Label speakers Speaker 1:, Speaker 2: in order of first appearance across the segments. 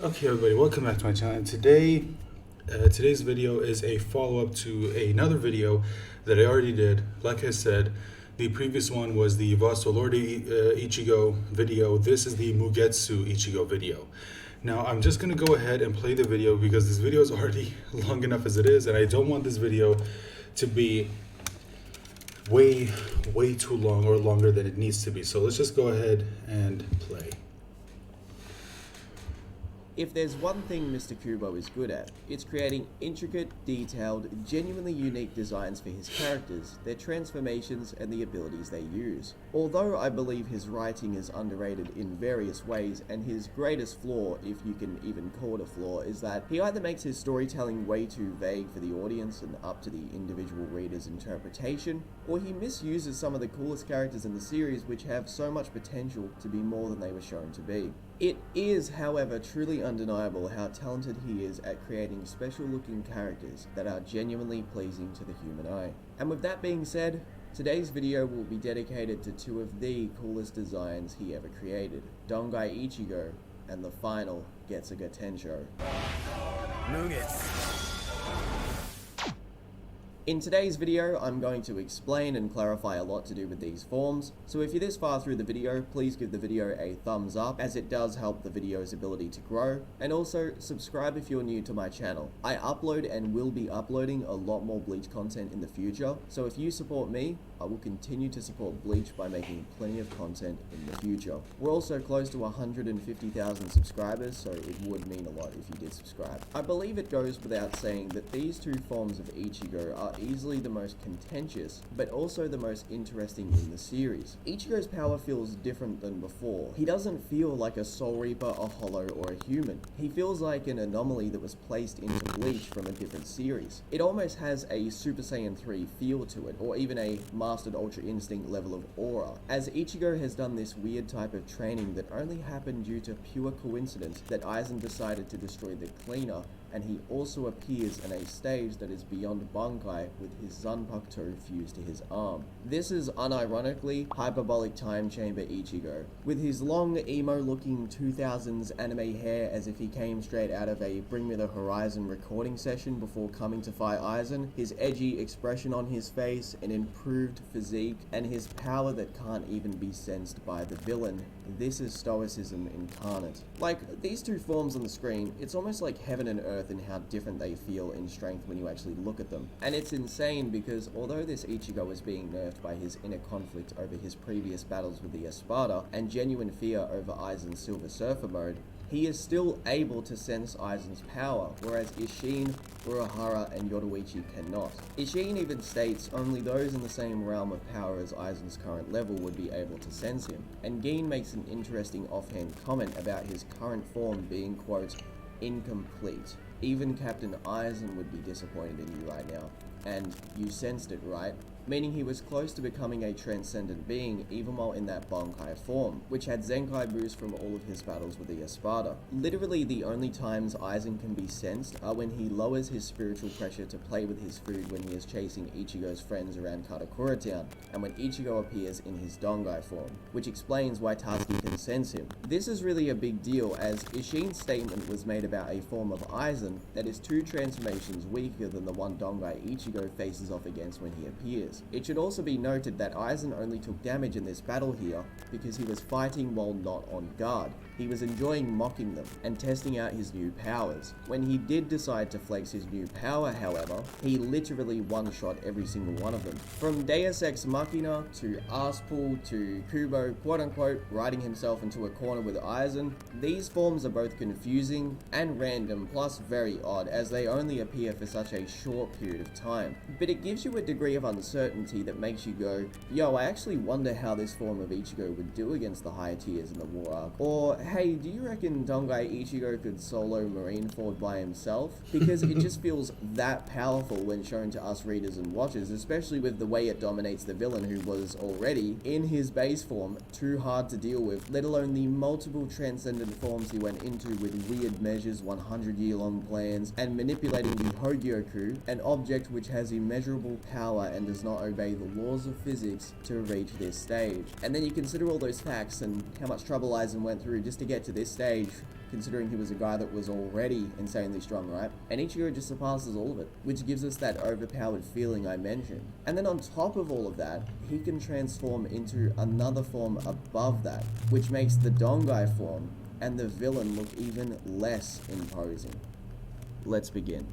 Speaker 1: Okay, everybody, welcome back to my channel. And today's video is a follow-up to another video that I already did. Like I said, the previous one was the Vasto Lorde Ichigo video. This is the Mugetsu Ichigo video. Now, I'm just going to go ahead and play the video because this video is already long enough as it is, and I don't want this video to be way too long or longer than it needs to be. So let's just go ahead and play.
Speaker 2: If there's one thing Mr. Kubo is good at, it's creating intricate, detailed, genuinely unique designs for his characters, their transformations, and the abilities they use. Although I believe his writing is underrated in various ways, and his greatest flaw, if you can even call it a flaw, is that he either makes his storytelling way too vague for the audience and up to the individual reader's interpretation, or he misuses some of the coolest characters in the series which have so much potential to be more than they were shown to be. It is, however, truly undeniable how talented he is at creating special looking characters that are genuinely pleasing to the human eye. And with that being said, today's video will be dedicated to two of the coolest designs he ever created, Dangai Ichigo and the final Getsuga Tensho.
Speaker 3: Mugetsu.
Speaker 2: In today's video, I'm going to explain and clarify a lot to do with these forms, so if you're this far through the video, please give the video a thumbs up as it does help the video's ability to grow, and also subscribe if you're new to my channel. I upload and will be uploading a lot more Bleach content in the future, so if you support me, I will continue to support Bleach by making plenty of content in the future. We're also close to 150,000 subscribers, so it would mean a lot if you did subscribe. I believe it goes without saying that these two forms of Ichigo are easily the most contentious, but also the most interesting in the series. Ichigo's power feels different than before. He doesn't feel like a Soul Reaper, a Hollow, or a human. He feels like an anomaly that was placed into Bleach from a different series. It almost has a Super Saiyan 3 feel to it, or even a Mastered Ultra Instinct level of aura, as Ichigo has done this weird type of training that only happened due to pure coincidence that Aizen decided to destroy the Cleaner, and he also appears in a stage that is beyond Bankai with his Zanpakuto fused to his arm. This is unironically Hyperbolic Time Chamber Ichigo, with his long emo-looking 2000s anime hair as if he came straight out of a Bring Me the Horizon recording session before coming to fight Aizen, his edgy expression on his face, an improved physique, and his power that can't even be sensed by the villain. This is stoicism incarnate. Like, these two forms on the screen, it's almost like heaven and earth in how different they feel in strength when you actually look at them. And it's insane because although this Ichigo was being nerfed by his inner conflict over his previous battles with the Espada and genuine fear over Aizen's Silver Surfer mode, he is still able to sense Aizen's power, whereas Isshin, Urahara, and Yoruichi cannot. Isshin even states only those in the same realm of power as Aizen's current level would be able to sense him, and Gin makes an interesting offhand comment about his current form being, quote, incomplete. Even Captain Aizen would be disappointed in you right now. And you sensed it, right? Meaning he was close to becoming a transcendent being even while in that Bankai form, which had Zenkai boost from all of his battles with the Espada. Literally the only times Aizen can be sensed are when he lowers his spiritual pressure to play with his food when he is chasing Ichigo's friends around Katakura Town, and when Ichigo appears in his Dangai form, which explains why Tatsuki can sense him. This is really a big deal as Isshin's statement was made about a form of Aizen that is 2 transformations weaker than the one Dangai Ichigo faces off against when he appears. It should also be noted that Aizen only took damage in this battle here because he was fighting while not on guard. He was enjoying mocking them and testing out his new powers. When he did decide to flex his new power, however, he literally one-shot every single one of them. From Deus Ex Machina to Arspool to Kubo quote-unquote writing himself into a corner with Aizen, these forms are both confusing and random plus very odd as they only appear for such a short period of time. But it gives you a degree of uncertainty that makes you go, yo, I actually wonder how this form of Ichigo would do against the higher tiers in the war arc. Or, hey, do you reckon Dangai Ichigo could solo Marineford by himself? Because it just feels that powerful when shown to us readers and watchers, especially with the way it dominates the villain who was already, in his base form, too hard to deal with, let alone the multiple transcendent forms he went into with weird measures, 100-year-long plans, and manipulating the Hogyoku, an object which has immeasurable power and does not obey the laws of physics to reach this stage. And then you consider all those facts and how much trouble Aizen went through just to get to this stage. considering he was a guy that was already insanely strong, right? And Ichigo just surpasses all of it, which gives us that overpowered feeling I mentioned. And then on top of all of that, he can transform into another form above that, which makes the Dangai form and the villain look even less imposing. Let's begin.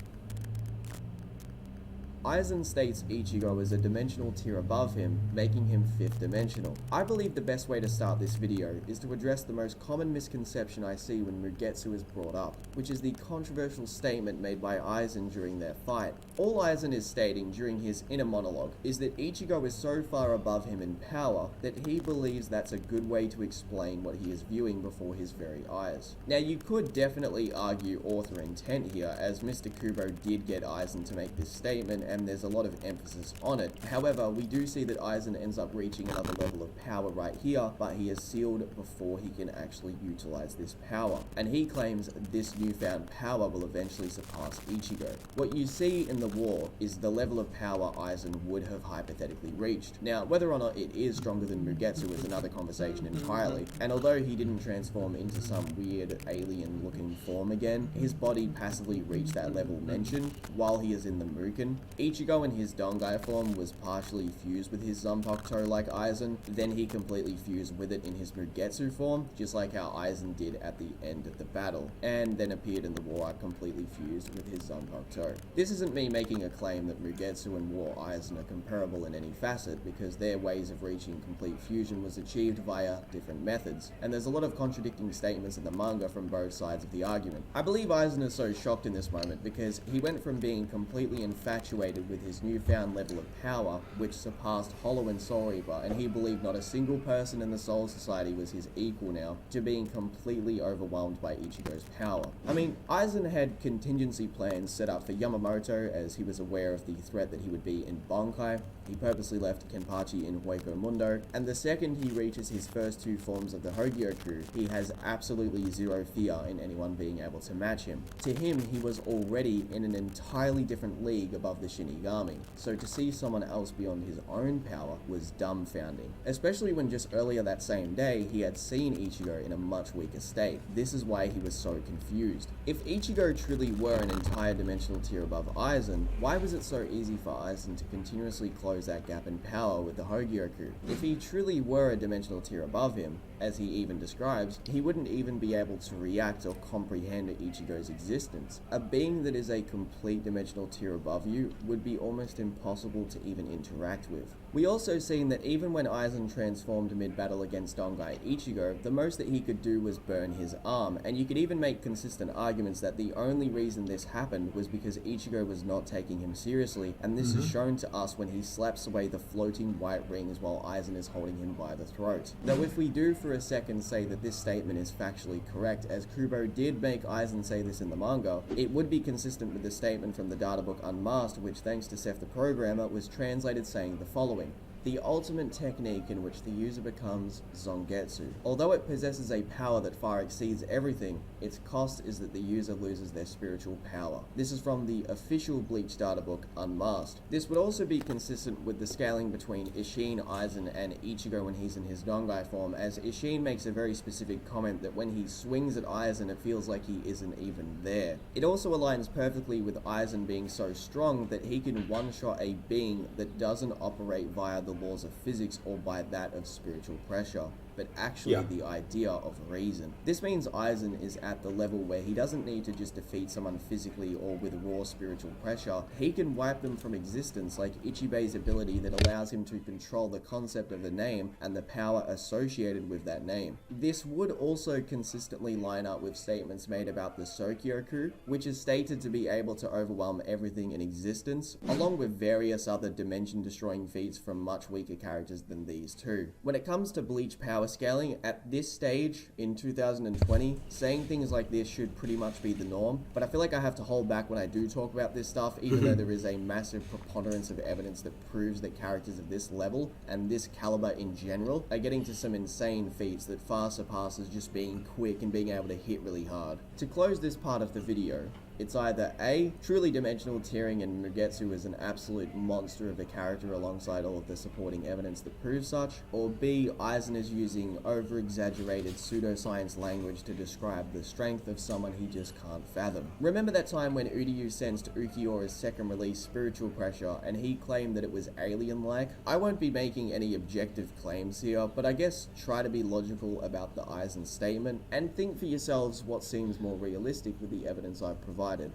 Speaker 2: Aizen states Ichigo is a dimensional tier above him, making him 5th dimensional. I believe the best way to start this video is to address the most common misconception I see when Mugetsu is brought up, which is the controversial statement made by Aizen during their fight. All Aizen is stating during his inner monologue is that Ichigo is so far above him in power that he believes that's a good way to explain what he is viewing before his very eyes. Now you could definitely argue author intent here, as Mr. Kubo did get Aizen to make this statement, and there's a lot of emphasis on it. However, we do see that Aizen ends up reaching another level of power right here, but he is sealed before he can actually utilize this power. And he claims this newfound power will eventually surpass Ichigo. What you see in the war is the level of power Aizen would have hypothetically reached. Now, whether or not it is stronger than Mugetsu is another conversation entirely, and although he didn't transform into some weird alien looking form again, his body passively reached that level mentioned while he is in the Mugen. Ichigo in his Dangai form was partially fused with his Zanpakuto like Aizen, then he completely fused with it in his Mugetsu form, just like how Aizen did at the end of the battle, and then appeared in the war completely fused with his Zanpakuto. This isn't me making a claim that Mugetsu and War Aizen are comparable in any facet, because their ways of reaching complete fusion was achieved via different methods, and there's a lot of contradicting statements in the manga from both sides of the argument. I believe Aizen is so shocked in this moment because he went from being completely infatuated with his newfound level of power, which surpassed Hollow and Soul Reaper, and he believed not a single person in the Soul Society was his equal now, to being completely overwhelmed by Ichigo's power. I mean, Aizen had contingency plans set up for Yamamoto, as he was aware of the threat that he would be in Bankai. He purposely left Kenpachi in Hueco Mundo, and the second he reaches his first two forms of the Hogyoku, he has absolutely zero fear in anyone being able to match him. To him, he was already in an entirely different league above the Shinigami, so to see someone else beyond his own power was dumbfounding, especially when just earlier that same day he had seen Ichigo in a much weaker state. This is why he was so confused. If Ichigo truly were an entire dimensional tier above Aizen, why was it so easy for Aizen to continuously close that gap in power with the Hogyoku? If he truly were a dimensional tier above him, as he even describes, he wouldn't even be able to react or comprehend Ichigo's existence. A being that is a complete dimensional tier above you would be almost impossible to even interact with. We also seen that even when Aizen transformed mid-battle against Dangai Ichigo, the most that he could do was burn his arm, and you could even make consistent arguments that the only reason this happened was because Ichigo was not taking him seriously, and this is shown to us when he slaps away the floating white rings while Aizen is holding him by the throat. Now if we do for a second say that this statement is factually correct, as Kubo did make Aizen say this in the manga, it would be consistent with the statement from the data book Unmasked, which thanks to Seth the programmer was translated saying the following: the ultimate technique in which the user becomes Zangetsu. Although it possesses a power that far exceeds everything, its cost is that the user loses their spiritual power. This is from the official Bleach data book Unmasked. This would also be consistent with the scaling between Isshin, Aizen, and Ichigo when he's in his Dangai form, as Isshin makes a very specific comment that when he swings at Aizen it feels like he isn't even there. It also aligns perfectly with Aizen being so strong that he can one-shot a being that doesn't operate via the laws of physics or by that of spiritual pressure, but actually the idea of reason. This means Aizen is at the level where he doesn't need to just defeat someone physically or with raw spiritual pressure. He can wipe them from existence, like Ichibei's ability that allows him to control the concept of the name and the power associated with that name. This would also consistently line up with statements made about the Sokyoku, which is stated to be able to overwhelm everything in existence, along with various other dimension-destroying feats from much weaker characters than these two. When it comes to Bleach power scaling, at this stage in 2020, saying things like this should pretty much be the norm, but I feel like I have to hold back when I do talk about this stuff, even though there is a massive preponderance of evidence that proves that characters of this level and this caliber in general are getting to some insane feats that far surpasses just being quick and being able to hit really hard. To close this part of the video, it's either A, truly dimensional tiering and Mugetsu is an absolute monster of a character alongside all of the supporting evidence that proves such, or B, Aizen is using using over-exaggerated pseudoscience language to describe the strength of someone he just can't fathom. Remember that time when Uryu sensed Ukiyora's second release spiritual pressure and he claimed that it was alien-like? I won't be making any objective claims here, but I guess try to be logical about the Aizen statement and think for yourselves what seems more realistic with the evidence I've provided.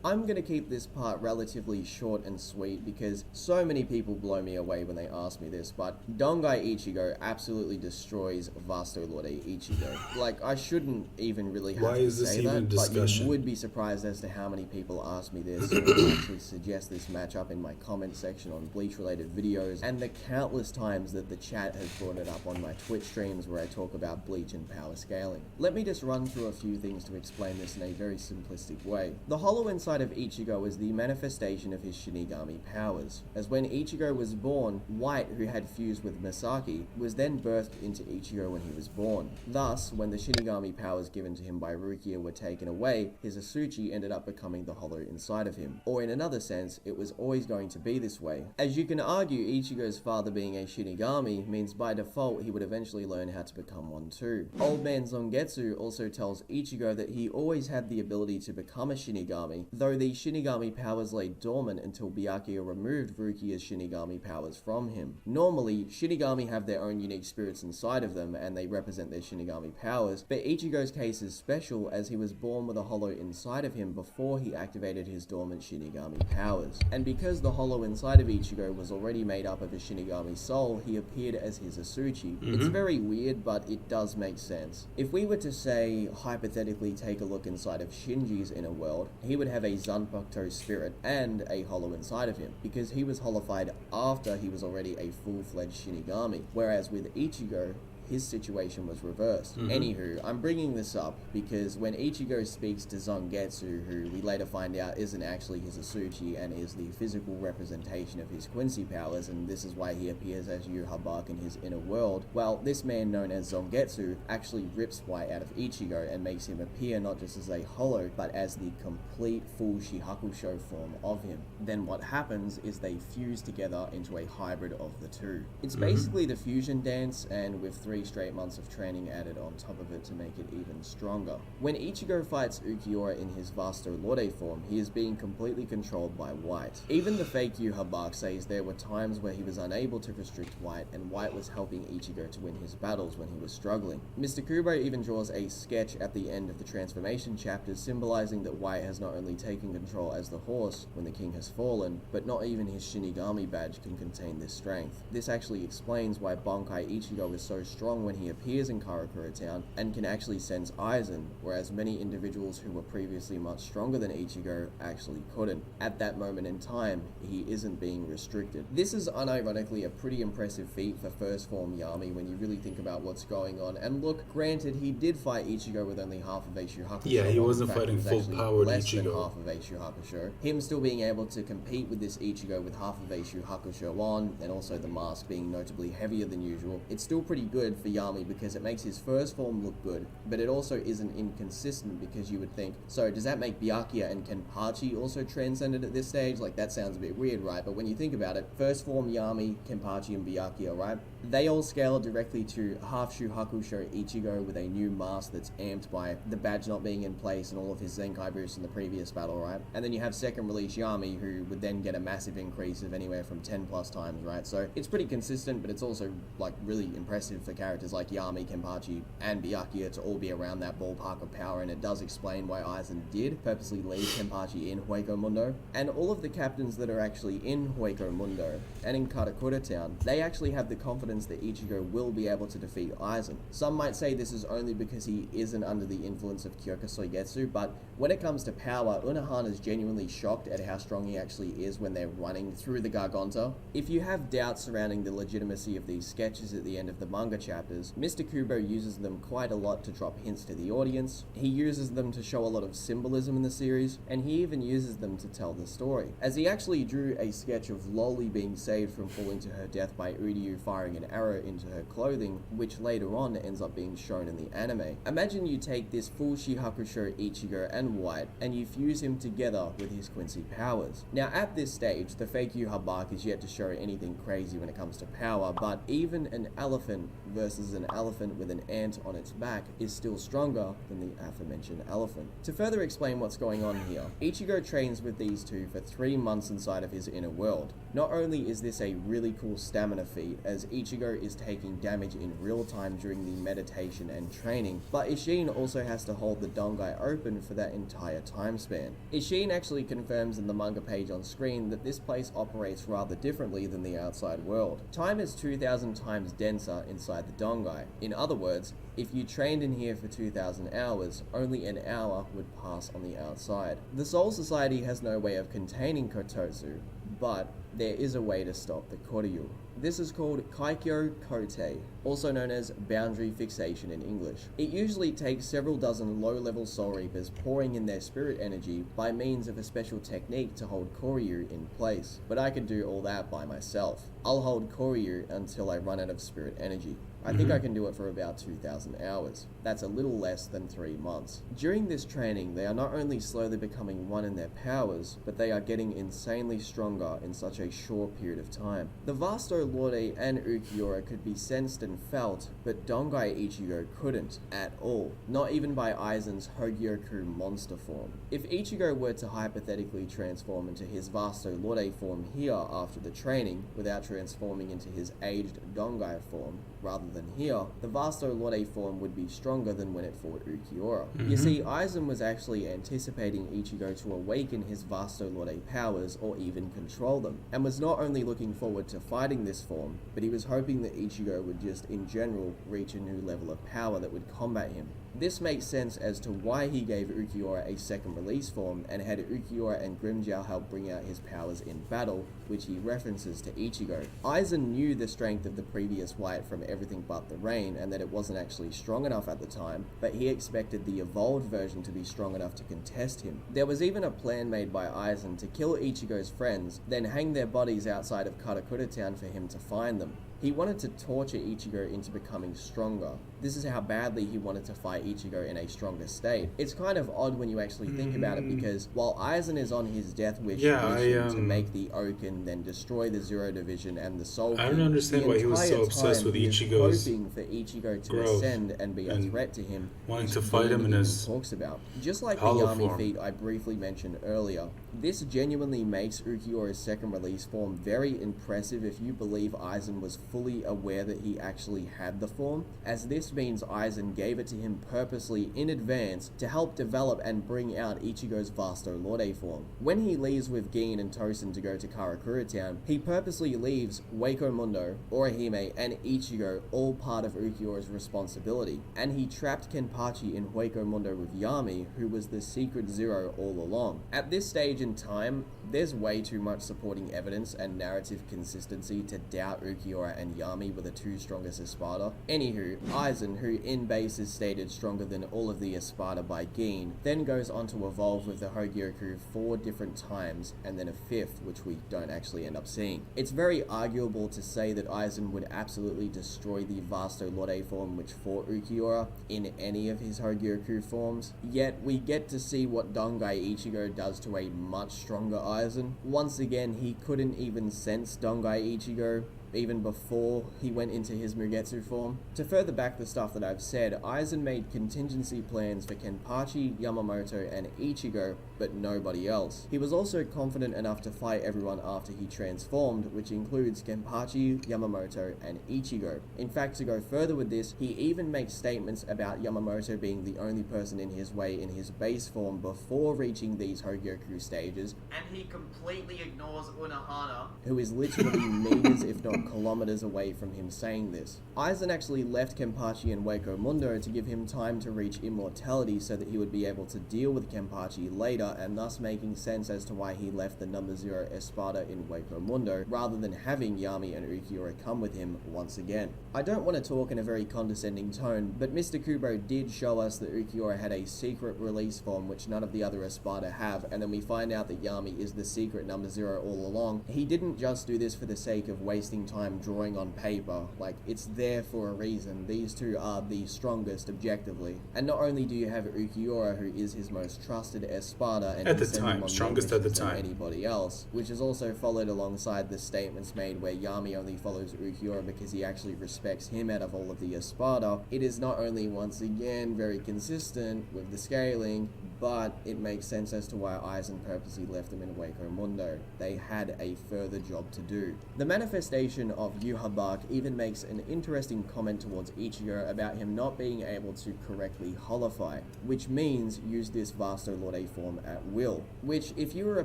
Speaker 2: I'm going to keep this part relatively short and sweet because so many people blow me away when they ask me this, but Dangai Ichigo absolutely destroys Vasto Lorde Ichigo. Like, I shouldn't even really have to say that, but you would be surprised as to how many people ask me this and actually suggest this matchup in my comment section on Bleach related videos, and the countless times that the chat has brought it up on my Twitch streams where I talk about Bleach and power scaling. Let me just run through a few things to explain this in a very simplistic way. The hollow inside of Ichigo is the manifestation of his Shinigami powers. As when Ichigo was born, White, who had fused with Misaki, was then birthed into Ichigo when he was born. Thus, when the Shinigami powers given to him by Rukia were taken away, his Asuchi ended up becoming the hollow inside of him. Or in another sense, it was always going to be this way. As you can argue, Ichigo's father being a Shinigami means by default he would eventually learn how to become one too. Old man Zangetsu also tells Ichigo that he always had the ability to become a Shinigami, though the Shinigami powers lay dormant until Byakuya removed Rukia's Shinigami powers from him. Normally, Shinigami have their own unique spirits inside of them and they represent their Shinigami powers, but Ichigo's case is special as he was born with a hollow inside of him before he activated his dormant Shinigami powers. And because the hollow inside of Ichigo was already made up of a Shinigami soul, he appeared as his Asuchi. It's very weird, but it does make sense. If we were to say, hypothetically take a look inside of Shinji's inner world, he would have a Zanpakuto spirit and a hollow inside of him, because he was hollified after he was already a full-fledged Shinigami, whereas with Ichigo, his situation was reversed. Anywho, I'm bringing this up because when Ichigo speaks to Zangetsu, who we later find out isn't actually his Asuchi and is the physical representation of his Quincy powers, and this is why he appears as Yhwach in his inner world, well, this man known as Zangetsu actually rips White out of Ichigo and makes him appear not just as a hollow, but as the complete full Shihakusho form of him. Then what happens is they fuse together into a hybrid of the two. It's basically the fusion dance, and with 3 straight months of training added on top of it to make it even stronger. When Ichigo fights Ukiora in his Vasto Lorde form, he is being completely controlled by White. Even the fake Yhwach says there were times where he was unable to restrict White, and White was helping Ichigo to win his battles when he was struggling. Mr. Kubo even draws a sketch at the end of the transformation chapters symbolizing that White has not only taken control as the horse when the king has fallen, but not even his Shinigami badge can contain this strength. This actually explains why Bankai Ichigo is so strong when he appears in Karakura Town and can actually sense Aizen, whereas many individuals who were previously much stronger than Ichigo actually couldn't. At that moment in time, he isn't being restricted. This is unironically a pretty impressive feat for first form Yami when you really think about what's going on. And look, granted, he did fight Ichigo with only half of a Shuhakusho.
Speaker 1: Yeah, he wasn't fighting full powered
Speaker 2: less
Speaker 1: Ichigo.
Speaker 2: Than half of a Shuhakusho. Him still being able to compete with this Ichigo with half of a Shuhakusho on, and also the mask being notably heavier than usual, it's still pretty good for Yami because it makes his first form look good, but it also isn't inconsistent because you would think, so does that make Byakuya and Kenpachi also transcended at this stage? Like, that sounds a bit weird, right? But when you think about it, first form Yami, Kenpachi, and Byakuya, right? They all scale directly to half Shuhakusho Ichigo with a new mask that's amped by the badge not being in place and all of his Zenkai boosts in the previous battle, right? And then you have second release Yami, who would then get a massive increase of anywhere from 10 plus times, right? So it's pretty consistent, but it's also like really impressive for characters like Yami, Kenpachi, and Byakuya to all be around that ballpark of power, and it does explain why Aizen did purposely leave Kenpachi in Hueco Mundo. And all of the captains that are actually in Hueco Mundo and in Karakura Town, they actually have the confidence that Ichigo will be able to defeat Aizen. Some might say this is only because he isn't under the influence of Kyoka Soigetsu, but when it comes to power, Unohana is genuinely shocked at how strong he actually is when they're running through the Garganta. If you have doubts surrounding the legitimacy of these sketches at the end of the manga chapters, Mr. Kubo uses them quite a lot to drop hints to the audience. He uses them to show a lot of symbolism in the series, and he even uses them to tell the story. As he actually drew a sketch of Loli being saved from falling to her death by Uryu firing an arrow into her clothing, which later on ends up being shown in the anime. Imagine you take this full Shihakusho Ichigo and White, and you fuse him together with his Quincy powers. Now at this stage, the fake Yhwach is yet to show anything crazy when it comes to power, but even an elephant versus an elephant with an ant on its back is still stronger than the aforementioned elephant. To further explain what's going on here, Ichigo trains with these two for 3 months inside of his inner world. Not only is this a really cool stamina feat, as Ichigo is taking damage in real time during the meditation and training, but Isshin also has to hold the Dangai open for that entire time span. Isshin actually confirms in the manga page on screen that this place operates rather differently than the outside world. Time is 2,000 times denser inside the Dangai. In other words, if you trained in here for 2,000 hours, only an hour would pass on the outside. The Soul Society has no way of containing Kototsu, but there is a way to stop the Koryu. This is called Kaikyo Kote, also known as boundary fixation in English. It usually takes several dozen low-level Soul Reapers pouring in their spirit energy by means of a special technique to hold Koryu in place, but I could do all that by myself. I'll hold Koryu until I run out of spirit energy. I think I can do it for about 2,000 hours. That's a little less than 3 months. During this training, they are not only slowly becoming one in their powers, but they are getting insanely stronger in such a short period of time. The Vasto, Lorde, and Ukiura could be sensed and felt, but Dangai Ichigo couldn't at all, not even by Aizen's Hogyoku monster form. If Ichigo were to hypothetically transform into his Vasto Lorde form here after the training, without transforming into his aged Dangai form, rather than here, the Vasto Lorde form would be stronger than when it fought Ukiura. You see, Aizen was actually anticipating Ichigo to awaken his Vasto Lorde powers or even control them, and was not only looking forward to fighting this form, but he was hoping that Ichigo would just in general reach a new level of power that would combat him. This makes sense as to why he gave Ukiura a second release form and had Ukiura and Grimmjow help bring out his powers in battle, which he references to Ichigo. Aizen knew the strength of the previous White from Everything But the Rain and that it wasn't actually strong enough at the time, but he expected the evolved version to be strong enough to contest him. There was even a plan made by Aizen to kill Ichigo's friends, then hang their bodies outside of Karakura Town for him to find them. He wanted to torture Ichigo into becoming stronger. This is how badly he wanted to fight Ichigo in a stronger state. It's kind of odd when you actually think about it, because while Aizen is on his death wish mission to make the Oaken, then destroy the Zero Division and the Soul King,
Speaker 1: I don't understand why he was so obsessed with Ichigo's
Speaker 2: hoping for Ichigo to
Speaker 1: growth
Speaker 2: ascend and be a threat to him,
Speaker 1: wanting to fight him in his
Speaker 2: talks about. Just like the
Speaker 1: hollow
Speaker 2: Yami
Speaker 1: form.
Speaker 2: feat I briefly mentioned earlier, this genuinely makes Ukiura's second release form very impressive if you believe Aizen was fully aware that he actually had the form, as this means Aizen gave it to him purposely in advance to help develop and bring out Ichigo's Vasto Lorde form. When he leaves with Gin and Tosen to go to Karakura Town, he purposely leaves Wako Mundo, Orihime, and Ichigo all part of Ukiura's responsibility, and he trapped Kenpachi in Wako Mundo with Yami, who was the secret Zero all along. At this stage in time, there's way too much supporting evidence and narrative consistency to doubt Ukiura and Yami were the two strongest Espada. Anywho, Aizen, who in base is stated stronger than all of the Espada by Gin, then goes on to evolve with the Hogyoku 4 different times, and then a 5th, which we don't actually end up seeing. It's very arguable to say that Aizen would absolutely destroy the Vasto Lorde form which fought Ukiura in any of his Hogyoku forms, yet we get to see what Dangai Ichigo does to a much stronger Aizen. Once again, he couldn't even sense Dangai Ichigo even before he went into his Mugetsu form. To further back the stuff that I've said, Aizen made contingency plans for Kenpachi, Yamamoto, and Ichigo, but nobody else. He was also confident enough to fight everyone after he transformed, which includes Kenpachi, Yamamoto, and Ichigo. In fact, to go further with this, he even makes statements about Yamamoto being the only person in his way in his base form before reaching these Hogyoku stages,
Speaker 3: and he completely ignores Unohana,
Speaker 2: who is literally meters if not kilometers away from him saying this. Aizen actually left Kenpachi and Wako Mundo to give him time to reach immortality so that he would be able to deal with Kenpachi later, and thus making sense as to why he left the number 0 Espada in Wako Mundo rather than having Yami and Ukiura come with him once again. I don't want to talk in a very condescending tone, but Mr. Kubo did show us that Ukiura had a secret release form which none of the other Espada have, and then we find out that Yami is the secret number 0 all along. He didn't just do this for the sake of wasting time drawing on paper. Like, it's there for a reason. These two are the strongest objectively. And not only do you have Ukiura, who is his most trusted Espada, and
Speaker 1: At the
Speaker 2: can send him
Speaker 1: time,
Speaker 2: on
Speaker 1: strongest
Speaker 2: more
Speaker 1: at the
Speaker 2: missions than
Speaker 1: time.
Speaker 2: anybody else, which is also followed alongside the statements made where Yami only follows Ukiura because he actually respects him out of all of the Espada. It is not only once again very consistent with the scaling, but it makes sense as to why Aizen purposely left them in Hueco Mundo. They had a further job to do. The manifestation of Yhwach even makes an interesting comment towards Ichigo about him not being able to correctly holify, which means use this Vasto Lorde form at will. Which, if you were a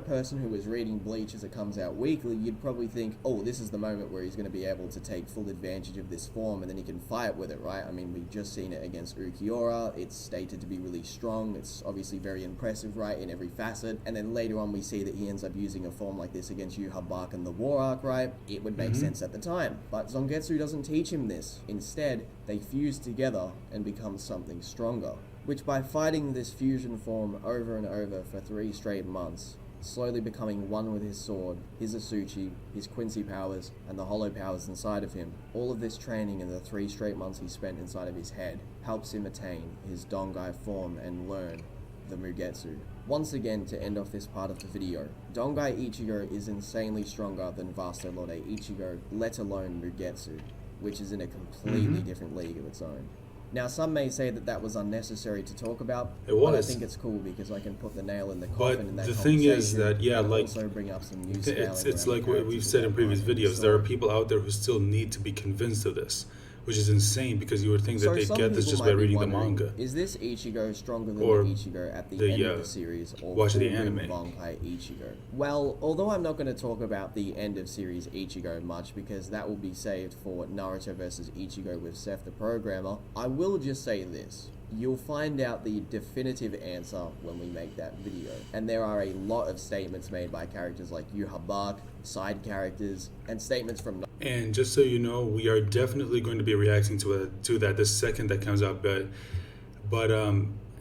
Speaker 2: person who was reading Bleach as it comes out weekly, you'd probably think, oh, this is the moment where he's going to be able to take full advantage of this form and then he can fight with it, right? I mean, we've just seen it against Ukiura. It's stated to be really strong. It's obviously very impressive, right, in every facet. And then later on we see that he ends up using a form like this against Yhwach and the War Arc, right? It would make sense at the time. But Zangetsu doesn't teach him this. Instead, they fuse together and become something stronger. Which, by fighting this fusion form over and over for 3 straight months, slowly becoming one with his sword, his Asuchi, his Quincy powers, and the hollow powers inside of him, all of this training in the 3 straight months he spent inside of his head helps him attain his Dangai form and learn the Mugetsu. Once again, to end off this part of the video, Dangai Ichigo is insanely stronger than Vasto Lorde Ichigo, let alone Mugetsu, which is in a completely different league of its own. Now, some may say that that was unnecessary to talk about, but I think it's cool because I can put the nail in the coffin in that
Speaker 1: the
Speaker 2: conversation.
Speaker 1: thing is that, yeah,
Speaker 2: and
Speaker 1: like,
Speaker 2: also bring up some new
Speaker 1: it's like what we've said in previous videos. There are people out there who still need to be convinced of this, which is insane because you would think that they'd get this just by reading the manga.
Speaker 2: Is this Ichigo stronger than
Speaker 1: Or
Speaker 2: the Ichigo at the end of the series, or
Speaker 1: watch the
Speaker 2: full-blown
Speaker 1: anime.
Speaker 2: Bankai Ichigo? Well, although I'm not going to talk about the end of series Ichigo much because that will be saved for Naruto vs Ichigo with Seth the Programmer, I will just say this. You'll find out the definitive answer when we make that video. And there are a lot of statements made by characters like Yhwach, side characters, and statements from...
Speaker 1: And just so you know, we are definitely going to be reacting to that the second that comes out. But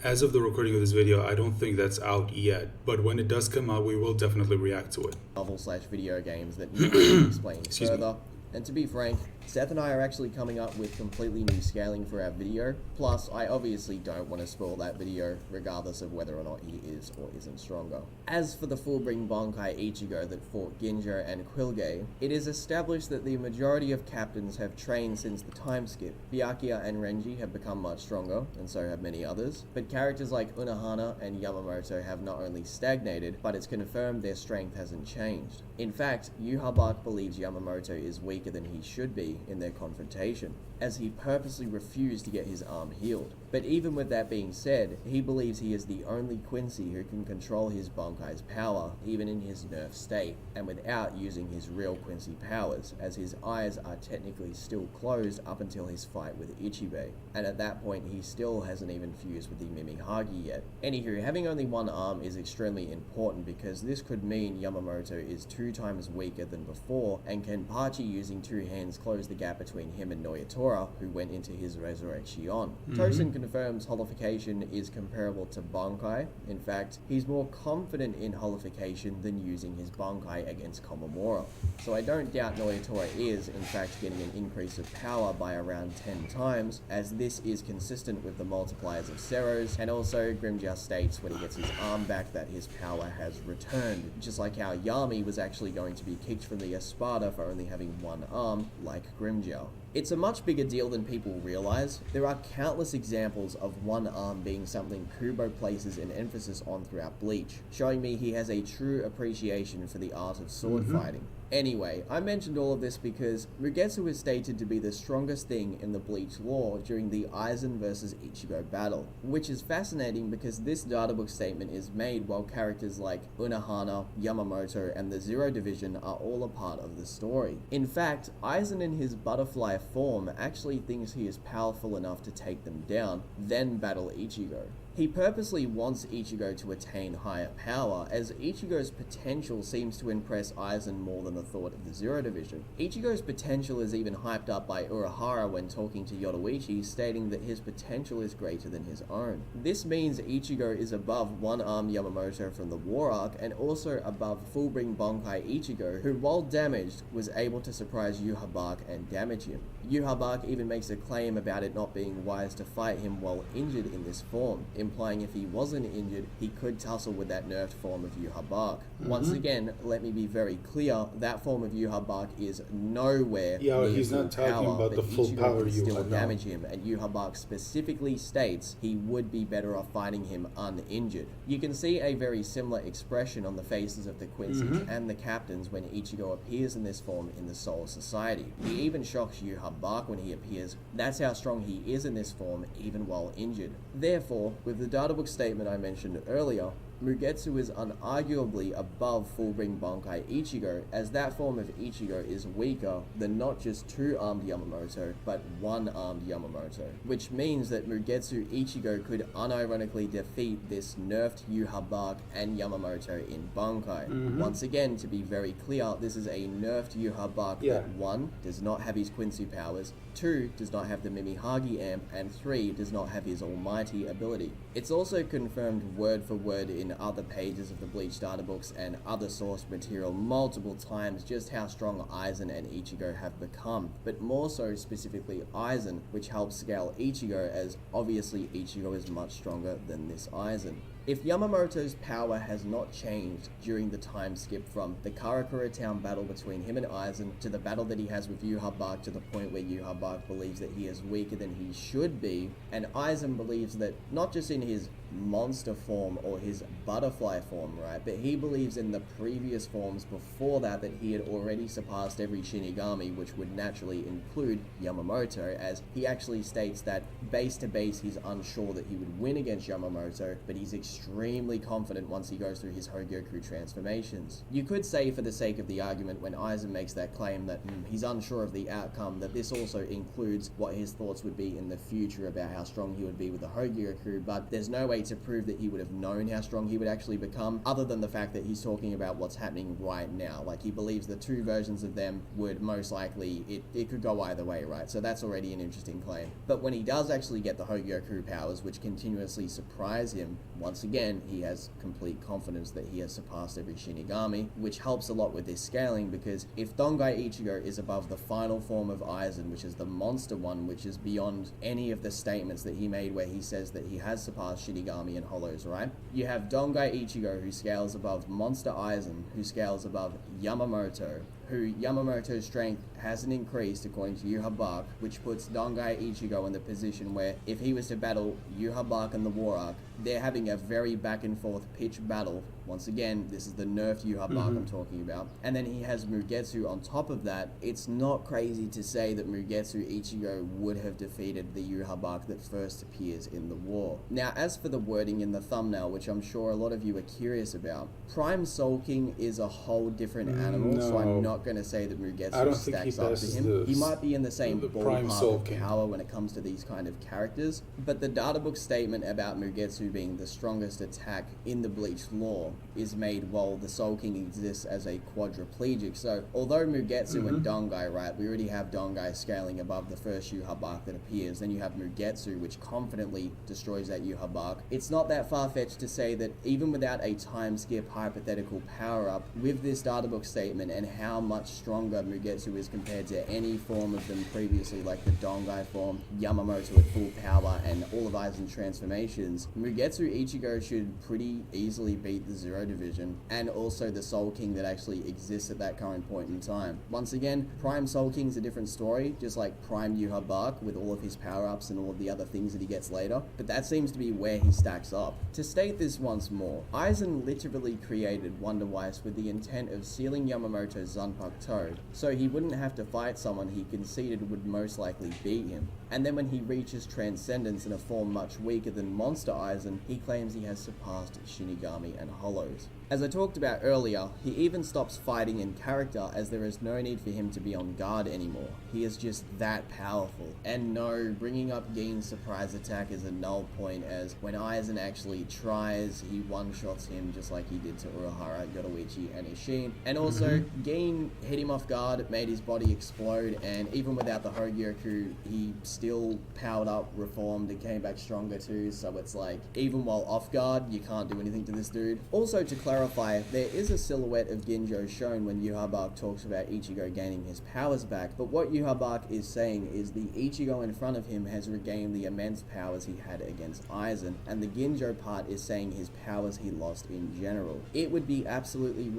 Speaker 1: as of the recording of this video, I don't think that's out yet. But when it does come out, we will definitely react to it.
Speaker 2: ...novel/video games that need to be explained further.
Speaker 1: Me.
Speaker 2: And to be frank, Seth and I are actually coming up with completely new scaling for our video. Plus, I obviously don't want to spoil that video, regardless of whether or not he is or isn't stronger. As for the full-bring Bankai Ichigo that fought Ginjo and Quilge, it is established that the majority of captains have trained since the time skip. Byakuya and Renji have become much stronger, and so have many others. But characters like Unohana and Yamamoto have not only stagnated, but it's confirmed their strength hasn't changed. In fact, Yhwach believes Yamamoto is weaker than he should be in their confrontation, as he purposely refused to get his arm healed. But even with that being said, he believes he is the only Quincy who can control his Bankai's power, even in his nerf state, and without using his real Quincy powers, as his eyes are technically still closed up until his fight with Ichibei, and at that point he still hasn't even fused with the Mimihagi yet. Anywho, having only one arm is extremely important because this could mean Yamamoto is 2 times weaker than before, and Kenpachi using 2 hands close the gap between him and Noyatora, who went into his resurrection. Tosin confirms holification is comparable to Bankai. In fact, he's more confident in holification than using his Bankai against Komamura. So I don't doubt Noyatora is, in fact, getting an increase of power by around 10 times, as this is consistent with the multipliers of Seros, and also Grimmjow states when he gets his arm back that his power has returned, just like how Yami was actually going to be kicked from the Espada for only having one arm, like Grimmjow. It's a much bigger deal than people realize. There are countless examples of one arm being something Kubo places an emphasis on throughout Bleach, showing me he has a true appreciation for the art of sword fighting. Anyway, I mentioned all of this because Mugetsu is stated to be the strongest thing in the Bleach lore during the Aizen vs Ichigo battle, which is fascinating because this databook statement is made while characters like Unohana, Yamamoto, and the Zero Division are all a part of the story. In fact, Aizen in his butterfly form actually thinks he is powerful enough to take them down, then battle Ichigo. He purposely wants Ichigo to attain higher power, as Ichigo's potential seems to impress Aizen more than the thought of the Zero Division. Ichigo's potential is even hyped up by Urahara when talking to Yoruichi, stating that his potential is greater than his own. This means Ichigo is above one-armed Yamamoto from the War Arc, and also above full-bring Bankai Ichigo, who while damaged, was able to surprise Yhwach and damage him. Yhwach even makes a claim about it not being wise to fight him while injured in this form, implying if he wasn't injured, he could tussle with that nerfed form of Yhwach. Once again, let me be very clear, that form of Yhwach is nowhere near
Speaker 1: he's
Speaker 2: full
Speaker 1: not talking
Speaker 2: power,
Speaker 1: about
Speaker 2: but
Speaker 1: the full
Speaker 2: Ichigo
Speaker 1: power
Speaker 2: can still
Speaker 1: Yhwach, no.
Speaker 2: damage him, and Yhwach specifically states he would be better off fighting him uninjured. You can see a very similar expression on the faces of the Quincy's and the captains when Ichigo appears in this form in the Soul Society. He even shocks Yhwach when he appears. That's how strong he is in this form, even while injured. Therefore, with the databook statement I mentioned earlier, Mugetsu is unarguably above full-bring Bankai Ichigo, as that form of Ichigo is weaker than not just two-armed Yamamoto, but one-armed Yamamoto, which means that Mugetsu Ichigo could unironically defeat this nerfed Yhwach and Yamamoto in Bankai. Once again, to be very clear, this is a nerfed Yhwach that 1. Does not have his Quincy powers, 2. Does not have the Mimihagi amp, and 3. Does not have his almighty ability. It's also confirmed word for word in other pages of the Bleach databooks and other source material multiple times just how strong Aizen and Ichigo have become, but more so specifically Aizen, which helps scale Ichigo, as obviously Ichigo is much stronger than this Aizen. If Yamamoto's power has not changed during the time skip from the Karakura town battle between him and Aizen to the battle that he has with Yhwach to the point where Yhwach believes that he is weaker than he should be, and Aizen believes that not just in his monster form or his butterfly form, right, but he believes in the previous forms before that he had already surpassed every Shinigami, which would naturally include Yamamoto, as he actually states that base to base he's unsure that he would win against Yamamoto, but he's extremely confident once he goes through his Hogyoku transformations. You could say, for the sake of the argument, when Aizen makes that claim that he's unsure of the outcome, that this also includes what his thoughts would be in the future about how strong he would be with the Hogyoku, but there's no way to prove that he would have known how strong he would actually become, other than the fact that he's talking about what's happening right now. Like, he believes the two versions of them would most likely, it could go either way, right? So that's already an interesting claim. But when he does actually get the Hogyoku powers, which continuously surprise him, once again, he has complete confidence that he has surpassed every Shinigami, which helps a lot with this scaling, because if Dangai Ichigo is above the final form of Aizen, which is the monster one, which is beyond any of the statements that he made where he says that he has surpassed Shinigami and Hollows, right? You have Dangai Ichigo, who scales above Monster Aizen, who scales above Yamamoto, who Yamamoto's strength hasn't increased according to Yhwach, which puts Dangai Ichigo in the position where if he was to battle Yhwach and the War Arc, they're having a very back and forth pitch battle. Once again, this is the nerfed Yhwach I'm talking about. And then he has Mugetsu on top of that. It's not crazy to say that Mugetsu Ichigo would have defeated the Yhwach that first appears in the war. Now, as for the wording in the thumbnail, which I'm sure a lot of you are curious about, Prime Soul King is a whole different animal, so I'm not going to say that Mugetsu stacks up to him. He might be in the same ballpark of power when it comes to these kind of characters, but the databook statement about Mugetsu being the strongest attack in the Bleach lore is made while the Soul King exists as a quadriplegic. So although Mugetsu and Dangai, right, we already have Dangai scaling above the first Yhwach that appears, then you have Mugetsu, which confidently destroys that Yhwach. It's not that far-fetched to say that even without a time skip hypothetical power-up, with this databook statement and how much stronger Mugetsu is compared to any form of them previously, like the Dangai form, Yamamoto at full power, and all of Aizen's transformations, Mugetsu Ichigo should pretty easily beat the Zero Division, and also the Soul King that actually exists at that current point in time. Once again, Prime Soul King's a different story, just like Prime Yhwach with all of his power-ups and all of the other things that he gets later, but that seems to be where he stacks up. To state this once more, Aizen literally created Wonder Weiss with the intent of sealing Yamamoto's Zun Zanpakuto, so he wouldn't have to fight someone he conceded would most likely beat him. And then when he reaches Transcendence in a form much weaker than Monster Aizen, he claims he has surpassed Shinigami and Hollows. As I talked about earlier, he even stops fighting in character as there is no need for him to be on guard anymore. He is just that powerful. And no, bringing up Gin's surprise attack is a null point, as when Aizen actually tries, he one-shots him just like he did to Urahara, Yoruichi, and Ishin. And also, Gin hit him off guard, made his body explode, and even without the Hogyoku, he still powered up, reformed, and came back stronger too, so it's like, even while off guard, you can't do anything to this dude. Also, to clarify, there is a silhouette of Ginjo shown when Yhwach talks about Ichigo gaining his powers back, but what Yhwach is saying is the Ichigo in front of him has regained the immense powers he had against Aizen, and the Ginjo part is saying his powers he lost in general. It would be absolutely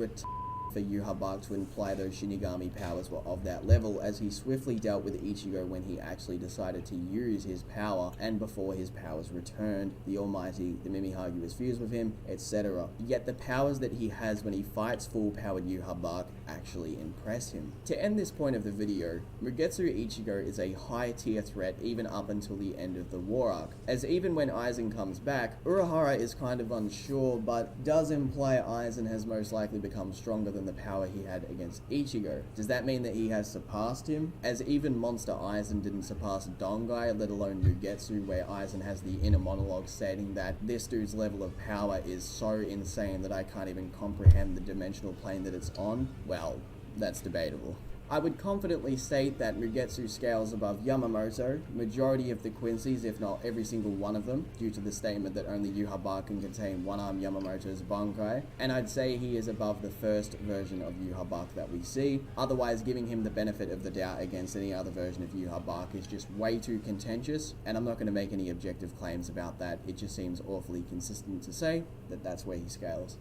Speaker 2: for Yhwach to imply those Shinigami powers were of that level, as he swiftly dealt with Ichigo when he actually decided to use his power, and before his powers returned, the Almighty, the Mimihagi was fused with him, etc. Yet the powers that he has when he fights full-powered Yhwach actually impress him. To end this point of the video, Mugetsu Ichigo is a high-tier threat even up until the end of the war arc, as even when Aizen comes back, Urahara is kind of unsure, but does imply Aizen has most likely become stronger than the power he had against Ichigo. Does that mean that he has surpassed him? As even Monster Aizen didn't surpass Dangai, let alone Mugetsu, where Aizen has the inner monologue stating that this dude's level of power is so insane that I can't even comprehend the dimensional plane that it's on. Well, that's debatable. I would confidently state that Mugetsu scales above Yamamoto, majority of the Quincy's, if not every single one of them, due to the statement that only Yhwach can contain one-arm Yamamoto's Bankai, and I'd say he is above the first version of Yhwach that we see. Otherwise, giving him the benefit of the doubt against any other version of Yhwach is just way too contentious, and I'm not going to make any objective claims about that. It just seems awfully consistent to say that that's where he scales.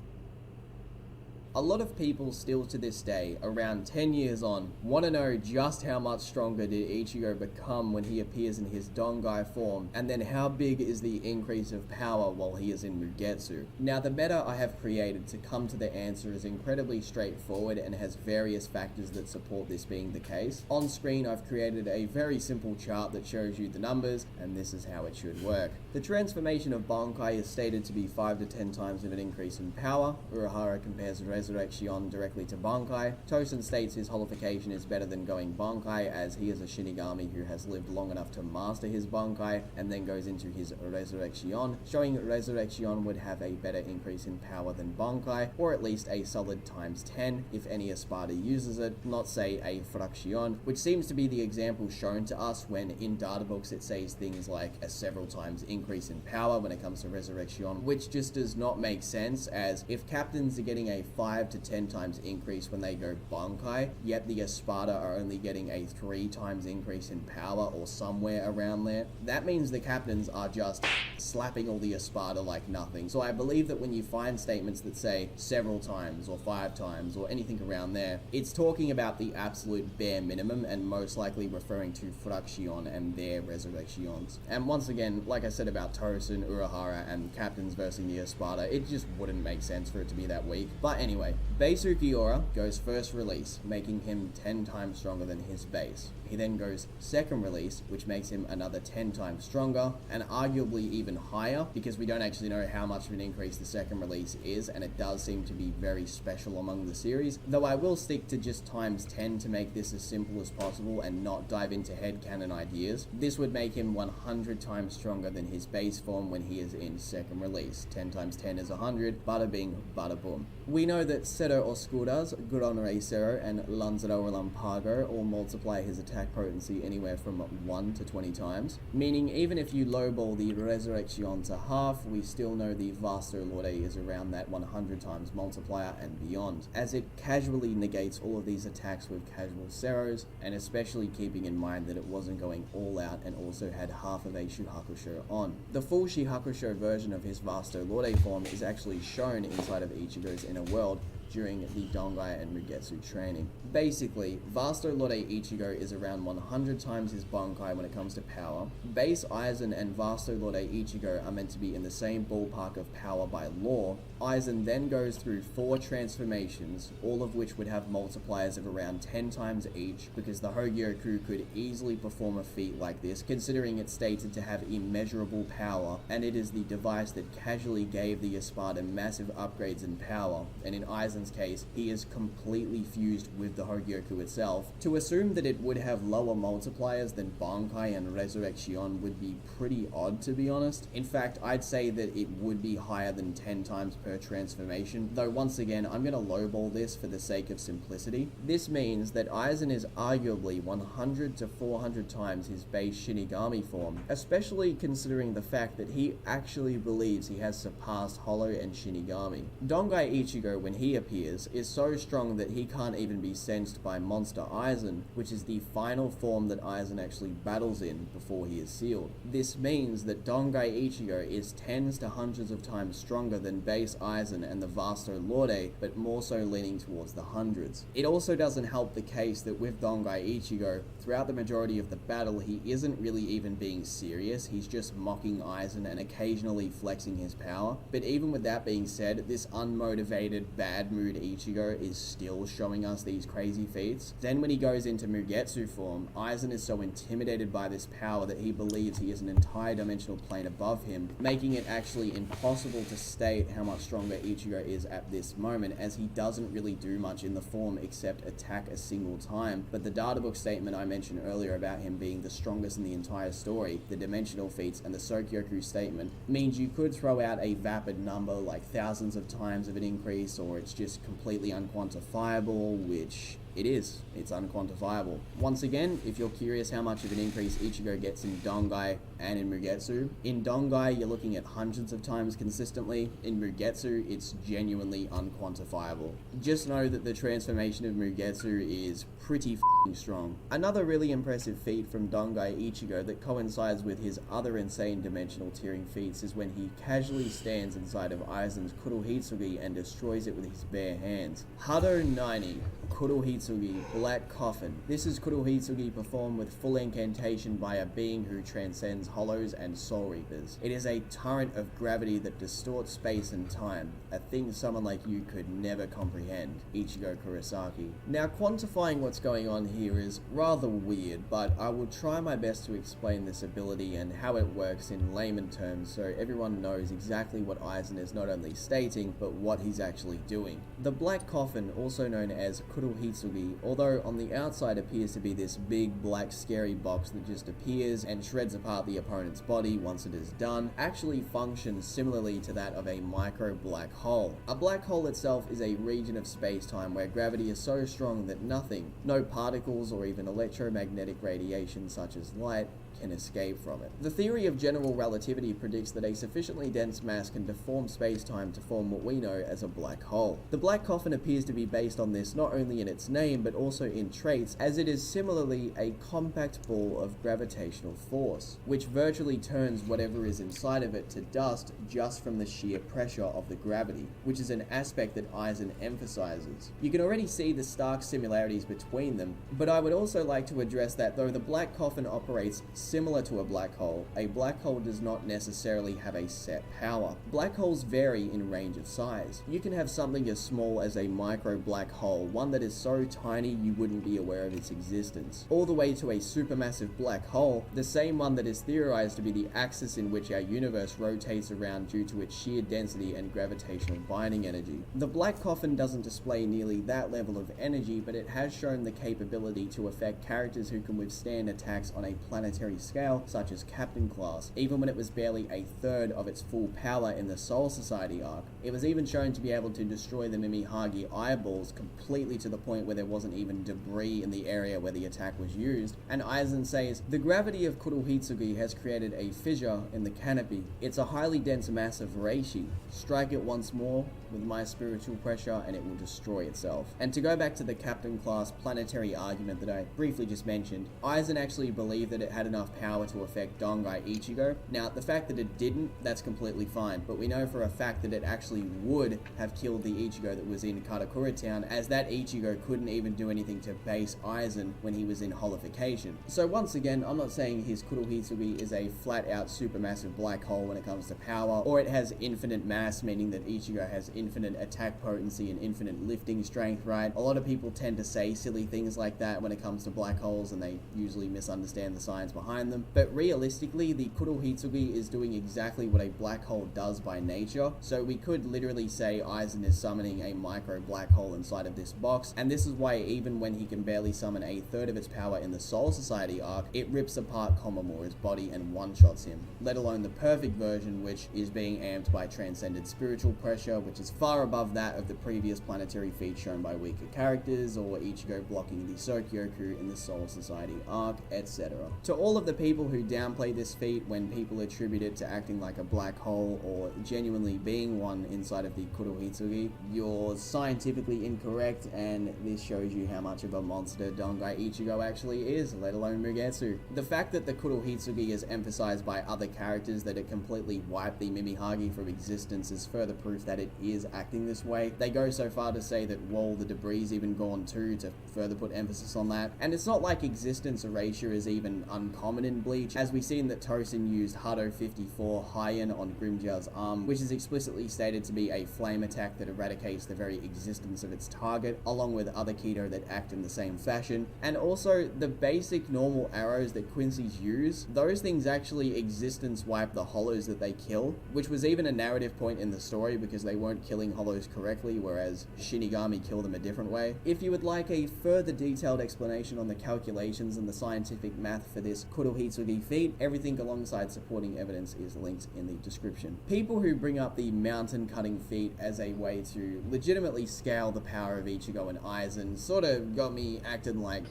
Speaker 2: A lot of people still to this day, around 10 years on, want to know just how much stronger did Ichigo become when he appears in his Dangai form, and then how big is the increase of power while he is in Mugetsu. Now, the meta I have created to come to the answer is incredibly straightforward and has various factors that support this being the case. On screen, I've created a very simple chart that shows you the numbers, and this is how it should work. The transformation of Bankai is stated to be 5 to 10 times of an increase in power. Urahara compares Resurrection directly to Bankai. Tosen states his holification is better than going Bankai, as he is a Shinigami who has lived long enough to master his Bankai, and then goes into his Resurrection, showing Resurrection would have a better increase in power than Bankai, or at least a solid times 10 if any Espada uses it, not say a Fraction, which seems to be the example shown to us when in databooks it says things like a several times increase in power when it comes to Resurrection, which just does not make sense, as if captains are getting a 5 to 10 times increase when they go Bankai, yet the Espada are only getting a 3 times increase in power or somewhere around there, that means the captains are just slapping all the Espada like nothing. So I believe that when you find statements that say several times or 5 times or anything around there, it's talking about the absolute bare minimum and most likely referring to Fraction and their Resurrections. And once again, like I said about Tosen, Urahara, and captains versus the Espada, it just wouldn't make sense for it to be that weak. But anyway, Base Ukiura goes first release, making him 10 times stronger than his base. He then goes second release, which makes him another 10 times stronger, and arguably even higher, because we don't actually know how much of an increase the second release is, and it does seem to be very special among the series, though I will stick to just times 10 to make this as simple as possible and not dive into headcanon ideas. This would make him 100 times stronger than his base form when he is in second release. 10 times 10 is 100, bada bing, bada boom. We know that Seto Oscuras, Guron Reisero, and Lanzaro Lampago all multiply his attack potency anywhere from 1 to 20 times, meaning even if you lowball the Resurrection to half, we still know the Vasto Lorde is around that 100 times multiplier and beyond, as it casually negates all of these attacks with casual Seros, and especially keeping in mind that it wasn't going all out and also had half of a Shuhakusho on. The full Shuhakusho version of his Vasto Lorde form is actually shown inside of Ichigo's inner world, during the Dangai and Mugetsu training. Basically, Vasto Lorde Ichigo is around 100 times his Bankai when it comes to power. Base Aizen and Vasto Lorde Ichigo are meant to be in the same ballpark of power by law. Aizen then goes through 4 transformations, all of which would have multipliers of around 10 times each, because the Hogyoku could easily perform a feat like this, considering it's stated to have immeasurable power, and it is the device that casually gave the Espada massive upgrades in power, and in Aizen's case, he is completely fused with the Hogyoku itself. To assume that it would have lower multipliers than Bankai and Resurrection would be pretty odd, to be honest. In fact, I'd say that it would be higher than 10 times per transformation, though once again, I'm gonna lowball this for the sake of simplicity. This means that Aizen is arguably 100 to 400 times his base Shinigami form, especially considering the fact that he actually believes he has surpassed Hollow and Shinigami. Dangai Ichigo, when he appears, is so strong that he can't even be sensed by Monster Aizen, which is the final form that Aizen actually battles in before he is sealed. This means that Dangai Ichigo is tens to hundreds of times stronger than base Aizen and the Vasto Lorde, but more so leaning towards the hundreds. It also doesn't help the case that with Dangai Ichigo, throughout the majority of the battle, he isn't really even being serious, he's just mocking Aizen and occasionally flexing his power. But even with that being said, this unmotivated, bad mood Ichigo is still showing us these crazy feats. Then when he goes into Mugetsu form, Aizen is so intimidated by this power that he believes he is an entire dimensional plane above him, making it actually impossible to state how much stronger Ichigo is at this moment, as he doesn't really do much in the form except attack a single time. But the databook statement I mentioned earlier about him being the strongest in the entire story, the dimensional feats, and the Sokyoku statement means you could throw out a vapid number like thousands of times of an increase, or it's just completely unquantifiable, which it is. It's unquantifiable. Once again, if you're curious how much of an increase Ichigo gets in Dangai and in Mugetsu, in Dangai you're looking at hundreds of times consistently. In Mugetsu, it's genuinely unquantifiable. Just know that the transformation of Mugetsu is pretty f***ing strong. Another really impressive feat from Dangai Ichigo that coincides with his other insane dimensional tiering feats is when he casually stands inside of Aizen's Kurohitsugi and destroys it with his bare hands. Hado 90. Kurohitsugi, Black Coffin. This is Kurohitsugi performed with full incantation by a being who transcends hollows and soul reapers. It is a torrent of gravity that distorts space and time, a thing someone like you could never comprehend. Ichigo Kurosaki. Now, quantifying what's going on here is rather weird, but I will try my best to explain this ability and how it works in layman terms so everyone knows exactly what Aizen is not only stating, but what he's actually doing. The Black Coffin, also known as Kurohitsugi, although on the outside appears to be this big black scary box that just appears and shreds apart the opponent's body once it is done, actually functions similarly to that of a micro black hole. A black hole itself is a region of space-time where gravity is so strong that nothing, no particles or even electromagnetic radiation such as light, can escape from it. The theory of general relativity predicts that a sufficiently dense mass can deform space-time to form what we know as a black hole. The Black Coffin appears to be based on this not only in its name but also in traits, as it is similarly a compact ball of gravitational force, which virtually turns whatever is inside of it to dust just from the sheer pressure of the gravity, which is an aspect that Aizen emphasizes. You can already see the stark similarities between them, but I would also like to address that though the Black Coffin operates similar to a black hole does not necessarily have a set power. Black holes vary in range of size. You can have something as small as a micro black hole, one that is so tiny you wouldn't be aware of its existence, all the way to a supermassive black hole, the same one that is theorized to be the axis in which our universe rotates around due to its sheer density and gravitational binding energy. The Black Coffin doesn't display nearly that level of energy, but it has shown the capability to affect characters who can withstand attacks on a planetary scale, such as Captain Class, even when it was barely a third of its full power in the Soul Society arc. It was even shown to be able to destroy the Mimihagi eyeballs completely to the point where there wasn't even debris in the area where the attack was used. And Aizen says, the gravity of Kurohitsugi has created a fissure in the canopy. It's a highly dense mass of reishi. Strike it once more with my spiritual pressure and it will destroy itself. And to go back to the Captain Class planetary argument that I briefly just mentioned, Aizen actually believed that it had enough enough power to affect Dangai Ichigo. Now, the fact that it didn't, that's completely fine, but we know for a fact that it actually would have killed the Ichigo that was in Karakura Town, as that Ichigo couldn't even do anything to base Aizen when he was in holification. So once again, I'm not saying his Kurohitsugi is a flat-out supermassive black hole when it comes to power, or it has infinite mass, meaning that Ichigo has infinite attack potency and infinite lifting strength, right? A lot of people tend to say silly things like that when it comes to black holes, and they usually misunderstand the science behind them. But realistically, the Kurohitsugi is doing exactly what a black hole does by nature, so we could literally say Aizen is summoning a micro black hole inside of this box, and this is why even when he can barely summon a third of its power in the Soul Society arc, it rips apart Komamura's body and one-shots him, let alone the perfect version, which is being amped by transcended spiritual pressure, which is far above that of the previous planetary feat shown by weaker characters, or Ichigo blocking the Sokyoku in the Soul Society arc, etc. To all of the people who downplay this feat when people attribute it to acting like a black hole or genuinely being one inside of the Kurohitsugi, you're scientifically incorrect, and this shows you how much of a monster Dangai Ichigo actually is, let alone Mugetsu. The fact that the Kurohitsugi is emphasized by other characters that it completely wiped the Mimihagi from existence is further proof that it is acting this way. They go so far to say that Wall the Debris is even gone too, to further put emphasis on that. And it's not like existence erasure is even uncommon in Bleach, as we've seen that Tosin used Hado 54 Haiyan on Grimja's arm, which is explicitly stated to be a flame attack that eradicates the very existence of its target, along with other Kido that act in the same fashion. And also, the basic normal arrows that Quincy's use, those things actually existence wipe the hollows that they kill, which was even a narrative point in the story because they weren't killing hollows correctly, whereas Shinigami kill them a different way. If you would like a further detailed explanation on the calculations and the scientific math for this Kurohitsugi feat, everything alongside supporting evidence is linked in the description. People who bring up the mountain cutting feat as a way to legitimately scale the power of Ichigo and Aizen sort of got me acting like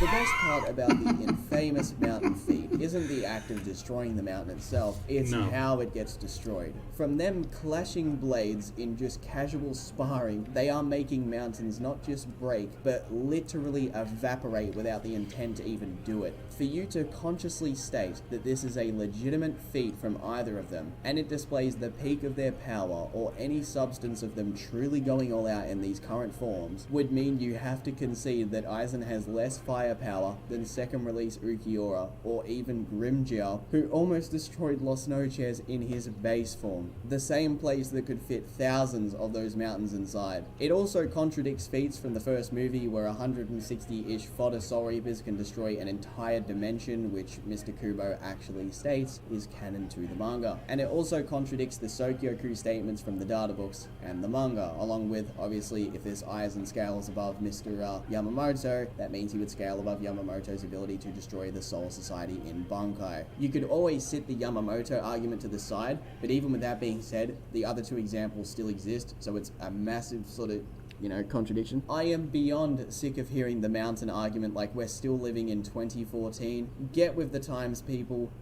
Speaker 2: the best part about the infamous mountain feat isn't the act of destroying the mountain itself, it's how it gets destroyed. From them clashing blades in just casual sparring, they are making mountains not just break, but literally evaporate without the intent to even do it. For you to consciously state that this is a legitimate feat from either of them, and it displays the peak of their power or any substance of them truly going all out in these current forms, would mean you have to concede that Aizen has less firepower than second release Ukiura or even Grimjiao, who almost destroyed Los Noches in his base form, the same place that could fit thousands of those mountains inside. It also contradicts feats from the first movie where 160-ish fodder Soul Reapers can destroy an entire dimension, which Mr. Kubo actually states is canon to the manga. And it also contradicts the Sokyoku statements from the data books and the manga, along with, obviously, if this Aizen scales above Mr. Yamamoto, that means he would scale above Yamamoto's ability to destroy the Soul Society in Bankai. You could always sit the Yamamoto argument to the side, but even with that being said, the other two examples still exist, so it's a massive sort of contradiction. I am beyond sick of hearing the mountain argument like we're still living in 2014. Get with the times, people.